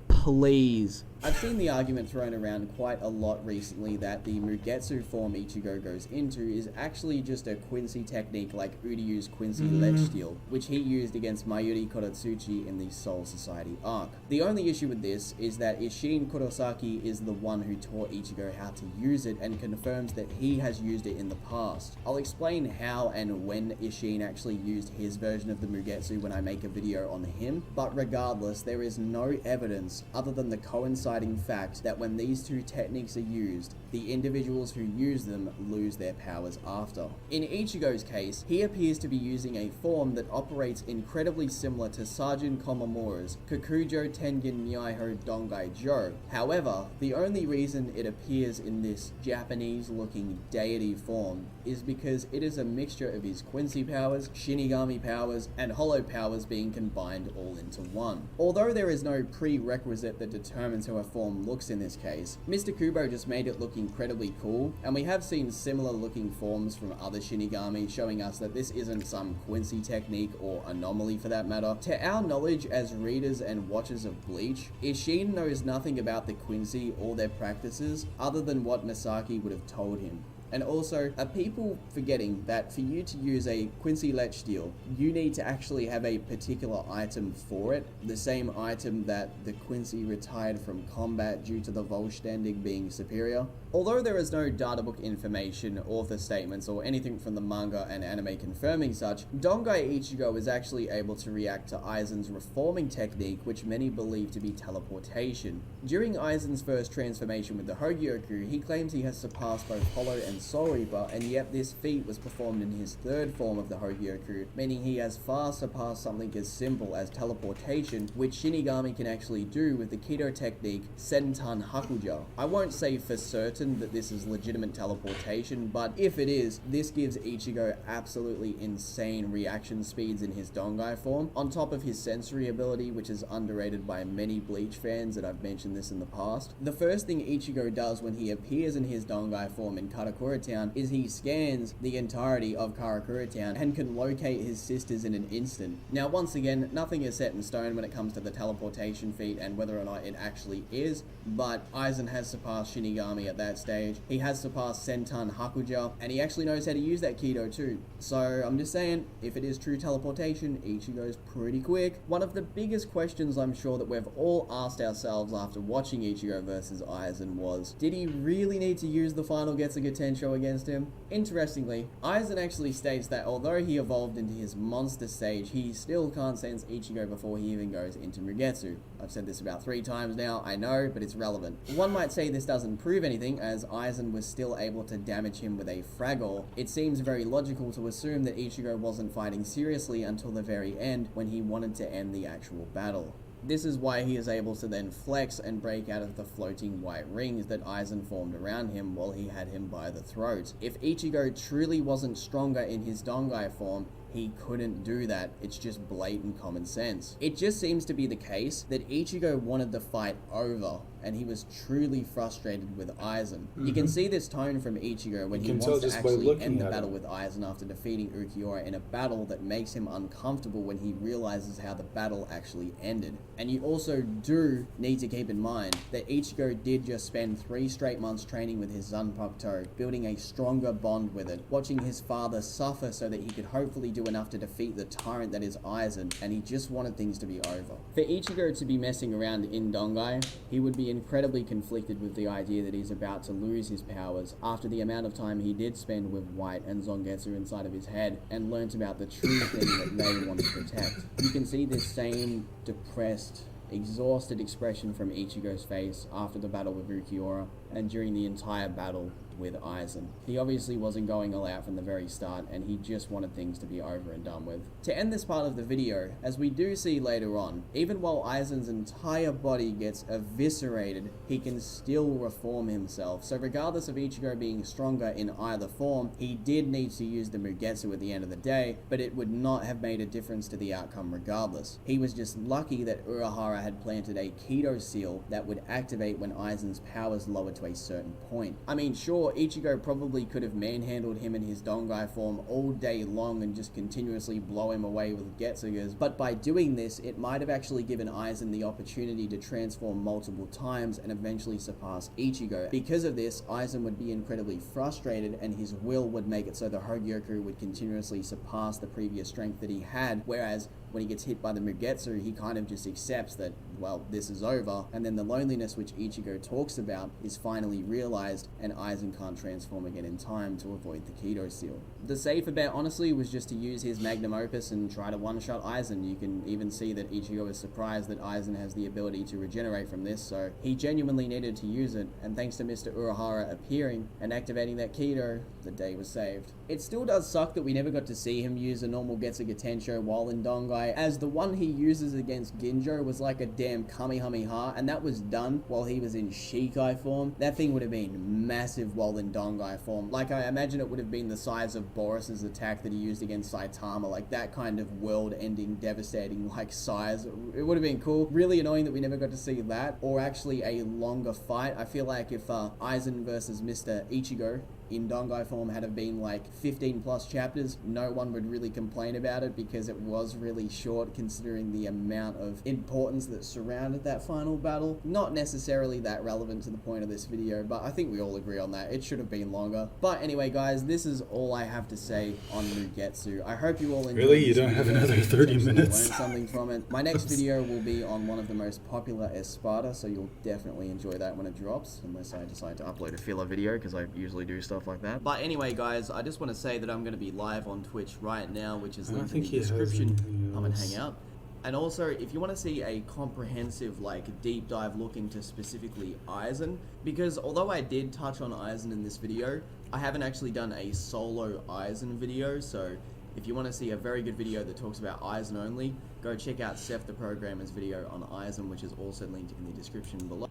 Speaker 2: Please. I've seen the argument thrown around quite a lot recently that the Mugetsu form Ichigo goes into is actually just a Quincy technique like Uryu's Quincy Ledge Steel, which he used against Mayuri Kurohitsugi in the Soul Society arc. The only issue with this is that Isshin Kurosaki is the one who taught Ichigo how to use it and confirms that he has used it in the past. I'll explain how and when Isshin actually used his version of the Mugetsu when I make a video on him, but regardless, there is no evidence other than the coinciding fact that when these two techniques are used, the individuals who use them lose their powers after. In Ichigo's case, he appears to be using a form that operates incredibly similar to Sergeant Komamura's Kokujo Tengen Myaiho Dongai Jo. However, the only reason it appears in this Japanese-looking deity form is because it is a mixture of his Quincy powers, Shinigami powers, and Hollow powers being combined all into one. Although there is no prerequisite that determines how a form looks in this case, Mr. Kubo just made it look incredibly cool, and we have seen similar looking forms from other Shinigami showing us that this isn't some Quincy technique or anomaly for that matter. To our knowledge as readers and watchers of Bleach, Isshin knows nothing about the Quincy or their practices other than what Masaki would have told him. And also, are people forgetting that for you to use a Quincy Lech Steel, you need to actually have a particular item for it, the same item that the Quincy retired from combat due to the Vollständig being superior? Although there is no databook information, author statements, or anything from the manga and anime confirming such, Dangai Ichigo is actually able to react to Aizen's reforming technique, which many believe to be teleportation. During Aizen's first transformation with the Hogyoku, he claims he has surpassed both Hollow and Soul Reaper, and yet this feat was performed in his third form of the Hogyoku, meaning he has far surpassed something as simple as teleportation, which Shinigami can actually do with the Kido technique Sentan Hakuja. I won't say for certain that this is legitimate teleportation, but if it is, this gives Ichigo absolutely insane reaction speeds in his Dangai form, on top of his sensory ability, which is underrated by many Bleach fans, and I've mentioned this in the past. The first thing Ichigo does when he appears in his Dangai form in Karakura Town is he scans the entirety of Karakura Town and can locate his sisters in an instant. Now once again, nothing is set in stone when it comes to the teleportation feat and whether or not it actually is, but Aizen has surpassed Shinigami at that stage. He has surpassed Sentan Hakuja, and he actually knows how to use that Kido too. So I'm just saying, if it is true teleportation, Ichigo's pretty quick. One of the biggest questions I'm sure that we've all asked ourselves after watching Ichigo versus Aizen was, did he really need to use the final Getsuga Tensho against him? Interestingly, Aizen actually states that although he evolved into his monster stage, he still can't sense Ichigo before he even goes into Mugetsu. I've said this about 3 times now, I know, but it's relevant. One might say this doesn't prove anything, as Aizen was still able to damage him with a Fragor. It seems very logical to assume that Ichigo wasn't fighting seriously until the very end, when he wanted to end the actual battle. This is why he is able to then flex and break out of the floating white rings that Aizen formed around him while he had him by the throat. If Ichigo truly wasn't stronger in his Dangai form, he couldn't do that. It's just blatant common sense. It just seems to be the case that Ichigo wanted the fight over, and he was truly frustrated with Aizen. You can see this tone from Ichigo when he wants to actually end the battle with Aizen after defeating Ulquiorra in a battle that makes him uncomfortable when he realizes how the battle actually ended. And you also do need to keep in mind that Ichigo did just spend 3 straight months training with his Zanpakuto, building a stronger bond with it, watching his father suffer so that he could hopefully do enough to defeat the tyrant that is Aizen, and he just wanted things to be over. For Ichigo to be messing around in Dangai, he would be incredibly conflicted with the idea that he's about to lose his powers after the amount of time he did spend with White and Zangetsu inside of his head and learnt about the true thing that they want to protect. You can see this same depressed, exhausted expression from Ichigo's face after the battle with Ulquiorra and during the entire battle with Aizen. He obviously wasn't going all out from the very start, and he just wanted things to be over and done with. To end this part of the video, as we do see later on, even while Aizen's entire body gets eviscerated, he can still reform himself. So regardless of Ichigo being stronger in either form, he did need to use the Mugetsu at the end of the day, but it would not have made a difference to the outcome regardless. He was just lucky that Urahara had planted a Kido seal that would activate when Aizen's powers lowered to a certain point. I mean, sure, Ichigo probably could have manhandled him in his Dangai form all day long and just continuously blow him away with Getsugas, but by doing this, it might have actually given Aizen the opportunity to transform multiple times and eventually surpass Ichigo. Because of this, Aizen would be incredibly frustrated, and his will would make it so the Hogyoku would continuously surpass the previous strength that he had, whereas when he gets hit by the Mugetsu, he kind of just accepts that, well, this is over, and then the loneliness which Ichigo talks about is finally realized, and Aizen can't transform again in time to avoid the Kido seal. The safer bet, honestly, was just to use his magnum opus and try to one-shot Aizen. You can even see that Ichigo is surprised that Aizen has the ability to regenerate from this, so he genuinely needed to use it, and thanks to Mr. Urahara appearing and activating that Kido, the day was saved. It still does suck that we never got to see him use a normal Getsuga Tensho while in Dangai, as the one he uses against Ginjo was like a damn Kamehameha, and that was done while he was in Shikai form. That thing would have been massive while in Dangai form. Like, I imagine it would have been the size of Boris's attack that he used against Saitama, like that kind of world-ending, devastating, like, size. It would have been cool. Really annoying that we never got to see that, or actually a longer fight. I feel like if Aizen versus Mr. Ichigo in Dangai form had have been like 15 plus chapters, no one would really complain about it because it was really short considering the amount of importance that surrounded that final battle. Not necessarily that relevant to the point of this video, but I think we all agree on that. It should have been longer. But anyway, guys, this is all I have to say on Mugetsu. I hope you all enjoyed.
Speaker 1: Really? You
Speaker 2: this
Speaker 1: don't have
Speaker 2: video
Speaker 1: another
Speaker 2: and
Speaker 1: 30
Speaker 2: potentially
Speaker 1: minutes?
Speaker 2: learned something from it. My next video will be on one of the most popular Espada, so you'll definitely enjoy that when it drops, unless I decide to upload a filler video, because I usually do stuff like that. But anyway, guys, I just want to say that I'm going to be live on Twitch right now, which is linked in the description. Come and hang out. And also, if you want to see a comprehensive, like, deep dive look into specifically Aizen, because although I did touch on Aizen in this video, I haven't actually done a solo Aizen video, so if you want to see a very good video that talks about Aizen only, go check out Seth the Programmer's video on Aizen, which is also linked in the description below.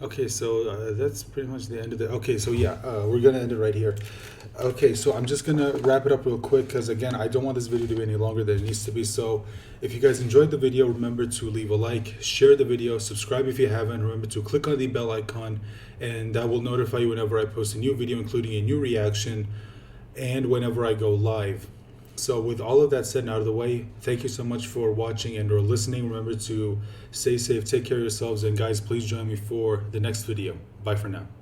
Speaker 1: Okay, so that's pretty much the end of the... Okay, so yeah, we're going to end it right here. Okay, so I'm just going to wrap it up real quick because, again, I don't want this video to be any longer than it needs to be. So if you guys enjoyed the video, remember to leave a like, share the video, subscribe if you haven't. Remember to click on the bell icon, and that will notify you whenever I post a new video, including a new reaction, and whenever I go live. So with all of that said and out of the way, thank you so much for watching and or listening. Remember to stay safe, take care of yourselves, and guys, please join me for the next video. Bye for now.